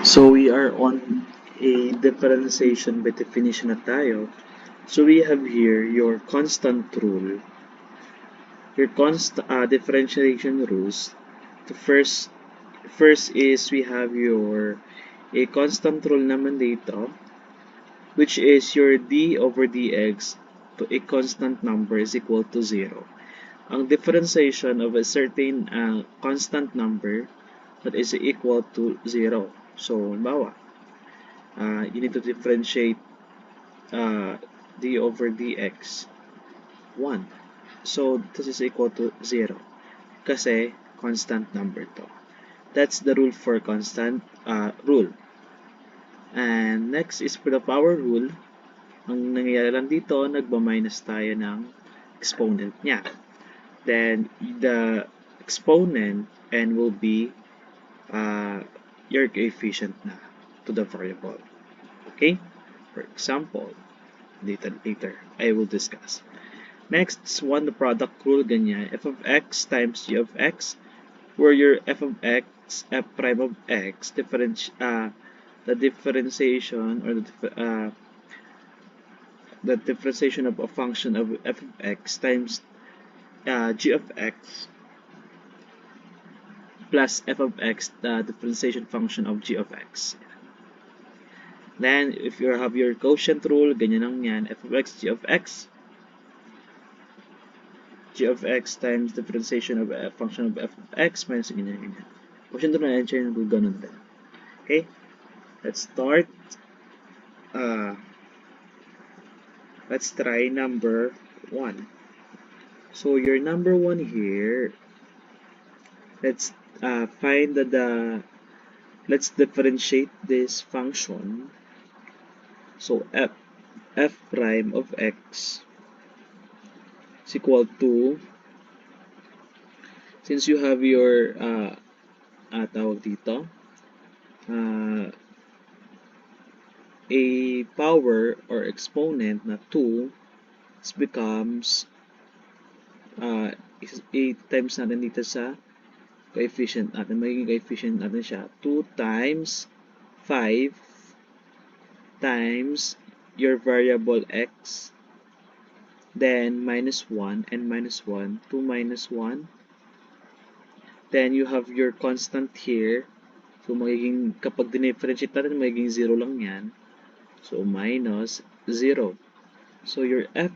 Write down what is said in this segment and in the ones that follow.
So we are on a differentiation by definition na tayo. So we have here your constant rule, your differentiation rules. The first is we have your a constant rule naman dito, which is your d over dx to a constant number is equal to 0. Ang differentiation of a certain constant number that is equal to 0. So, halimbawa, you need to differentiate d over dx 1. So, this is equal to 0 kasi constant number to. That's the rule for constant rule. And next is for the power rule. Ang nangyayari lang dito, nagba-minus tayo ng exponent niya. Then, the exponent n will be your coefficient na to the variable. Okay? For example, later I will discuss. Next is the product rule, ganyan. F of x times g of x, where your f of x, f prime of x, the differentiation or the differentiation of a function of f of x times g of x plus f of x, the differentiation function of g of x. Then, if you have your quotient rule, ganyan lang yan, f of x, g of x times differentiation of a function of f of x minus ganyan. Quotient rule na yan, ganun din. Okay? Let's start. Let's try number 1. So, your number 1 here, let's find let's differentiate this function. So, f prime of x is equal to, since you have your tawag dito, a power or exponent na 2, it becomes 8 times natin dito sa coefficient natin. Magiging coefficient natin siya 2 times 5 times your variable x, then minus 1 and minus 1, 2 minus 1. Then you have your constant here. So magiging, kapag dinifferentiate natin, magiging 0 lang yan. So minus 0. So your f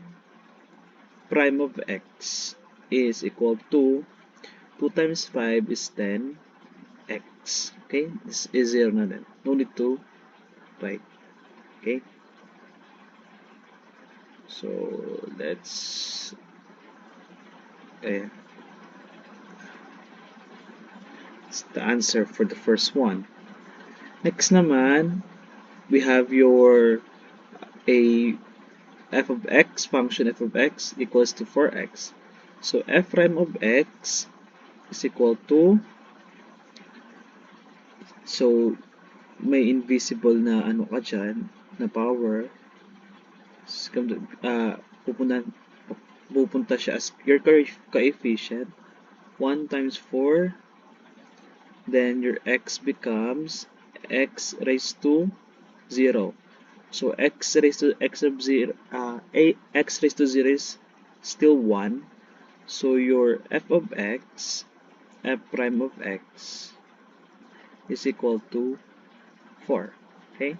prime of x is equal to 2 times 5 is 10 x. Okay? This is 0 na din. No need to write. Okay? So, let's it's the answer for the first one. Next naman, we have your a f of x, function f of x equals to 4x. So, f prime of x is equal to, so, may invisible na ano ka dyan, na power. Pupunta siya as your coefficient. 1 times 4, then your x becomes x raised to 0. So x raised to x of 0, x raised to 0 is still 1. So your f of x, f prime of x, is equal to 4. Okay?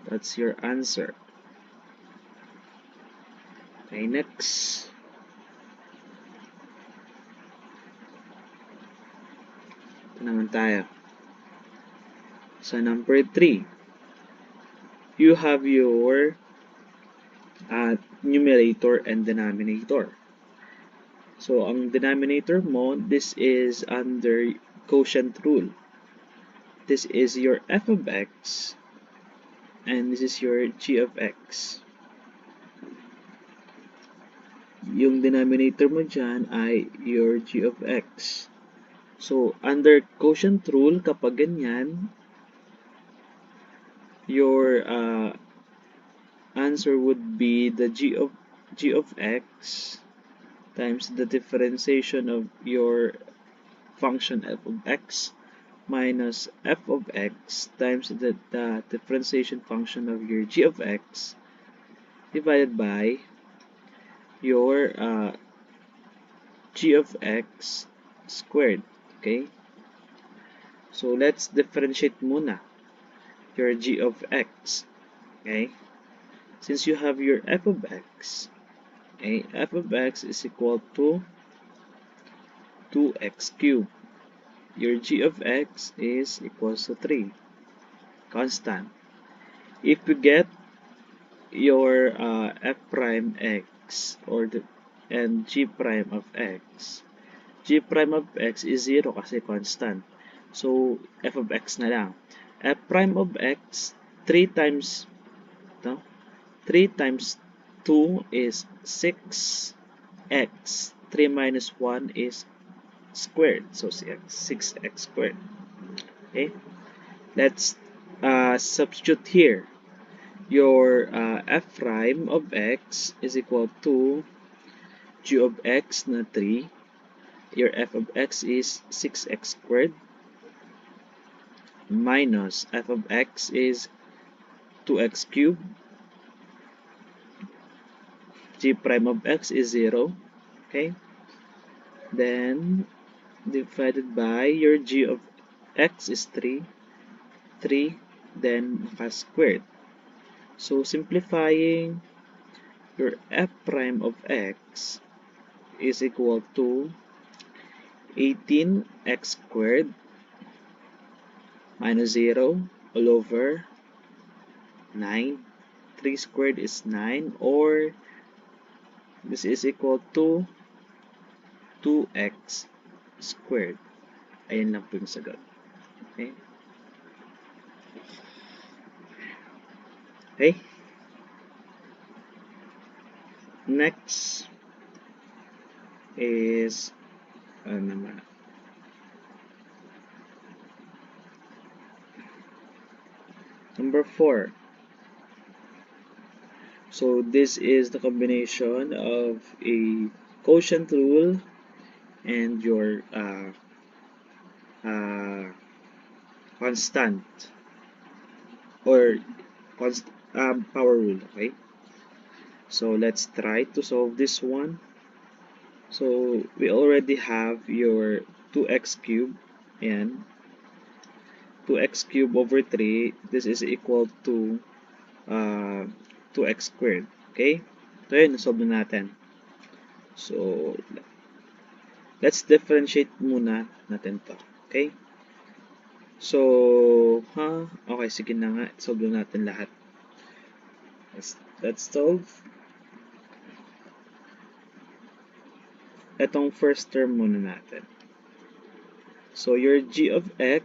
That's your answer. Okay, next. Ito naman tayo. So, number 3. You have your numerator and denominator. So, ang denominator mo, this is under quotient rule. This is your f of x, and this is your g of x. Yung denominator mo dyan ay your g of x. So, under quotient rule, kapag ganyan, your answer would be the g of x times the differentiation of your function f of x minus f of x times the differentiation function of your g of x divided by your g of x squared. Okay? So, let's differentiate muna your g of x. Okay? Since you have your f of x, okay, f of x is equal to 2x cubed. Your g of x is equals to 3. Constant. If you get your f prime x and g prime of x, g prime of x is 0 kasi constant. So, f of x na lang. F prime of x, 3 times, no? 3 times 2 is 6x. 3 minus 1 is squared. So, 6x squared. Okay? Let's substitute here. Your f prime of x is equal to g of x na 3. Your f of x is 6x squared minus f of x is 2x cubed. G prime of x is 0. Okay? Then, divided by your g of x is 3. 3, then naka-squared. So, simplifying, your f prime of x is equal to 18x squared minus 0 all over 9. 3 squared is 9, or this is equal to 2x squared. Ayan lang po yung sagot. Okay? Okay? Next is naman? Number 4. So this is the combination of a quotient rule and your constant or power rule. Okay, so let's try to solve this one. So we already have your 2x cubed and 2x cubed over 3. This is equal to 2x squared. Okay, so yun, nasolve na natin. So let's differentiate muna natin to. Okay, so okay, sige na nga, solve na natin lahat. Let's solve. Etong first term muna natin. So your g of x,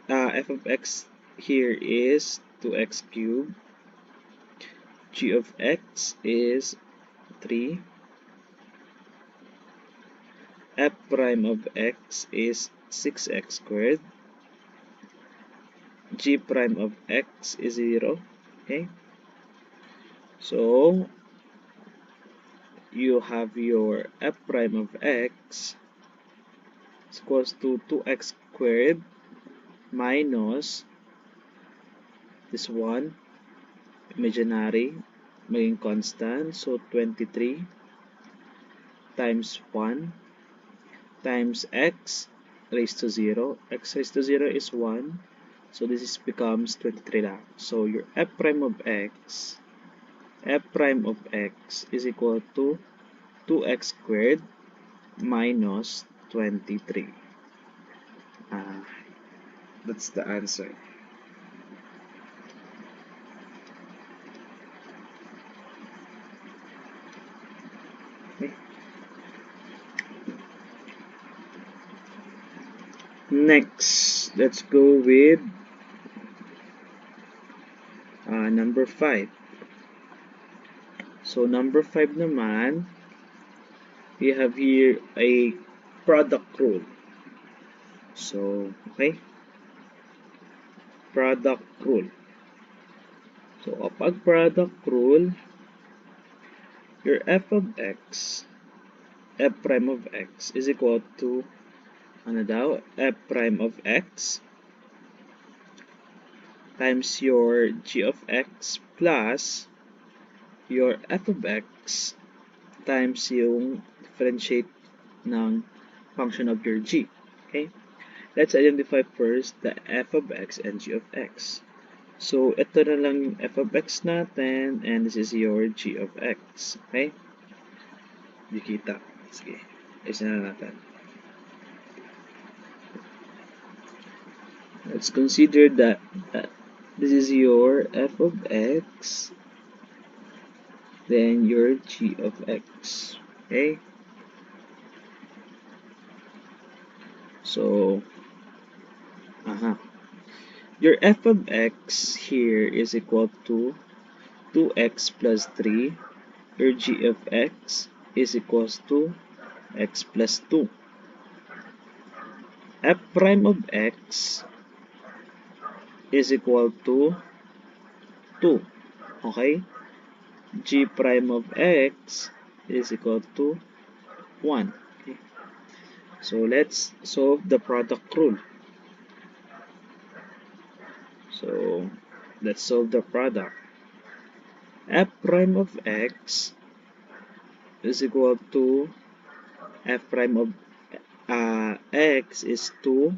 f of x here is 2x cubed. G of x is 3. F prime of x is 6x squared. G prime of x is 0. Okay, so you have your f prime of x is equals to 2x squared minus this one, imaginary, maging constant, so 23 times 1 times x raised to 0. X raised to 0 is 1, so this is becomes 23 lang. So your f prime of x is equal to 2x squared minus 23. That's the answer. Okay. Next, let's go with number 5. So number 5 naman, we have here a product rule. So, okay, product rule. So, kapag product rule, your f of x, f prime of x is equal to, ano daw, f prime of x times your g of x plus your f of x times yung differentiate ng function of your g. Okay? Let's identify first the f of x and g of x. So, ito na lang yung f of x natin and this is your g of x. Okay? Di kita. Sige. Ayusin na natin. Let's consider that this is your f of x, then your g of x. Okay? So, your f of x here is equal to 2x plus 3. Your g of x is equals to x plus 2. F prime of x is equal to 2. Okay? G prime of x is equal to 1. Okay? So, let's solve the product rule. So, let's solve the product. F prime of x is equal to f prime of x is 2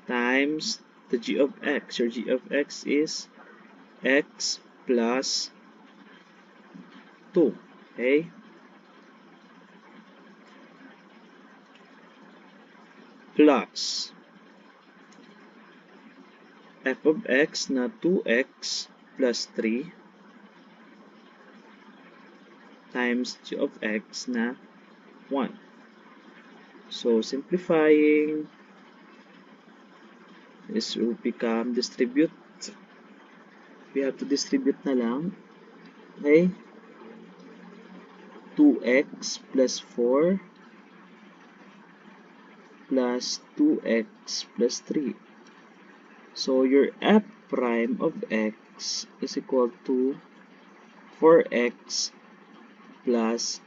times the g of x. Your g of x is x plus 2. Okay? Plus f of x na 2x plus 3 times g of x na 1. So, simplifying, this will become distribute. We have to distribute na lang. Okay? 2x plus 4 plus 2x plus 3. So, your f prime of x is equal to 4x plus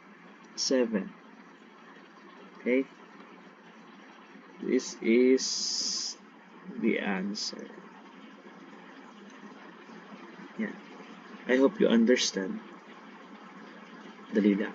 7. Okay? This is the answer. Yeah. I hope you understand. Dali lang.